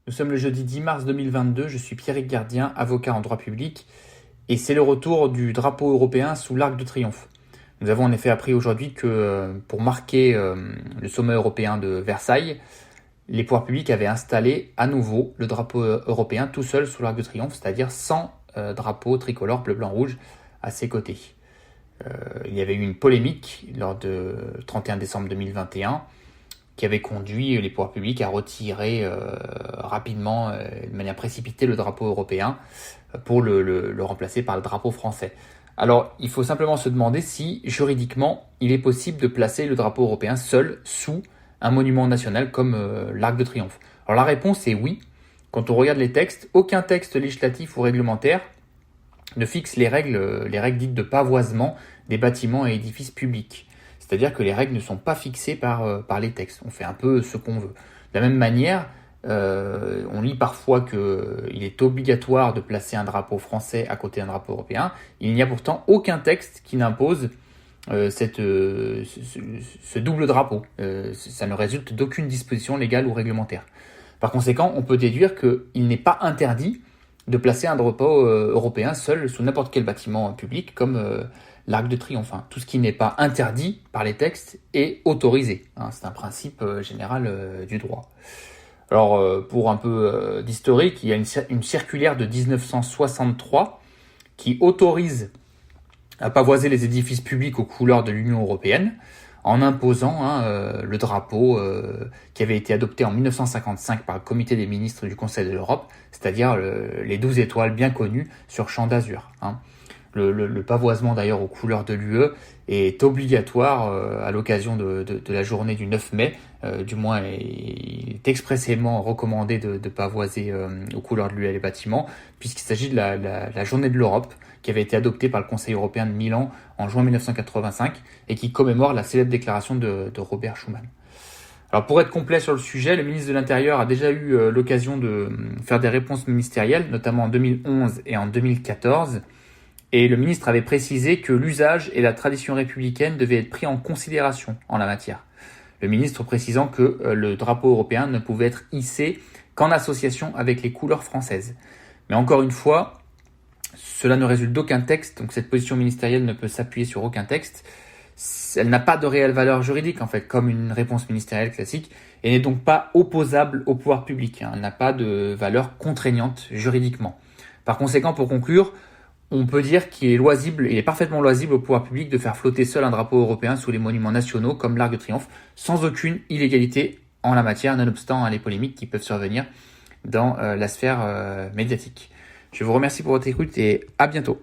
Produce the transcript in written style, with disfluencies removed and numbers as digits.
Nous sommes le jeudi 10 mars 2022, je suis Pierrick Gardien, avocat en droit public, et c'est le retour du drapeau européen sous l'Arc de Triomphe. Nous avons en effet appris aujourd'hui que pour marquer le sommet européen de Versailles, les pouvoirs publics avaient installé à nouveau le drapeau européen tout seul sous l'Arc de Triomphe, c'est-à-dire sans drapeau tricolore bleu, blanc, rouge à ses côtés. Il y avait eu une polémique lors de 31 décembre 2021 qui avait conduit les pouvoirs publics à retirer rapidement, de manière précipitée, le drapeau européen pour le remplacer par le drapeau français. Alors, il faut simplement se demander si, juridiquement, il est possible de placer le drapeau européen seul sous un monument national comme l'Arc de Triomphe. Alors la réponse est oui. Quand on regarde les textes, aucun texte législatif ou réglementaire ne fixe les règles dites de pavoisement des bâtiments et édifices publics. C'est-à-dire que les règles ne sont pas fixées par les textes. On fait un peu ce qu'on veut. De la même manière, on lit parfois qu'il est obligatoire de placer un drapeau français à côté d'un drapeau européen. Il n'y a pourtant aucun texte qui n'impose ce double drapeau. Ça ne résulte d'aucune disposition légale ou réglementaire. Par conséquent, on peut déduire qu'il n'est pas interdit de placer un drapeau européen seul sous n'importe quel bâtiment public comme l'Arc de Triomphe. Tout ce qui n'est pas interdit par les textes est autorisé. C'est un principe général du droit. Alors, pour un peu d'historique, il y a une circulaire de 1963 qui autorise à pavoiser les édifices publics aux couleurs de l'Union européenne en imposant le drapeau qui avait été adopté en 1955 par le comité des ministres du Conseil de l'Europe, c'est-à-dire les 12 étoiles bien connues sur champ d'azur. Le pavoisement d'ailleurs aux couleurs de l'UE est obligatoire à l'occasion de la journée du 9 mai. Du moins, il est expressément recommandé de pavoiser aux couleurs de l'UE les bâtiments, puisqu'il s'agit de la journée de l'Europe qui avait été adoptée par le Conseil européen de Milan en juin 1985 et qui commémore la célèbre déclaration de Robert Schuman. Alors pour être complet sur le sujet, le ministre de l'Intérieur a déjà eu l'occasion de faire des réponses ministérielles, notamment en 2011 et en 2014. Et le ministre avait précisé que l'usage et la tradition républicaine devaient être pris en considération en la matière. Le ministre précisant que le drapeau européen ne pouvait être hissé qu'en association avec les couleurs françaises. Mais encore une fois, cela ne résulte d'aucun texte, donc cette position ministérielle ne peut s'appuyer sur aucun texte. Elle n'a pas de réelle valeur juridique, en fait, comme une réponse ministérielle classique, et n'est donc pas opposable au pouvoir public. Elle n'a pas de valeur contraignante juridiquement. Par conséquent, pour conclure, on peut dire qu'il est parfaitement loisible au pouvoir public de faire flotter seul un drapeau européen sous les monuments nationaux comme l'Arc de Triomphe, sans aucune illégalité en la matière, nonobstant les polémiques qui peuvent survenir dans la sphère médiatique. Je vous remercie pour votre écoute et à bientôt.